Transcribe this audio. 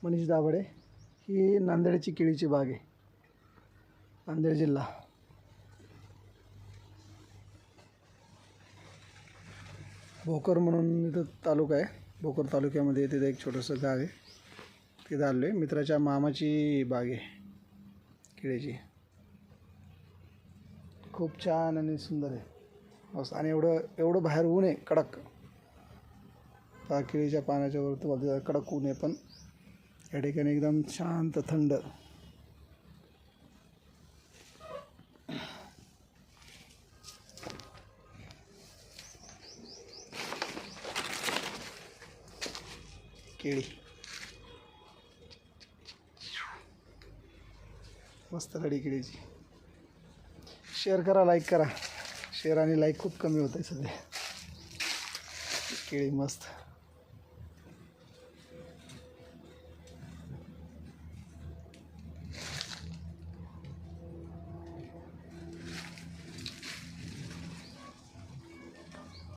मनीष दाभाडे. ही नांदेडची केळीची बाग आहे, नांदेड जिल्हा. भोकर म्हणून इथं तालुका आहे. भोकर तालुक्यामध्ये तिथं एक छोटंसं गाव आहे, तिथं आलो आहे. मित्राच्या मामाची बाग आहे केळीची. खूप छान आणि सुंदर आहे मस्त. आणि एवढं बाहेर ऊन आहे कडक. केळीच्या पानाच्या वरती कडक ऊन आहे, पण या ठिकाणी एकदम शांत थंड. केळी मस्त गाडी केळीची. शेअर करा, लाईक करा. शेअर आणि लाईक खूप कमी होत आहे सध्या. केळी मस्त.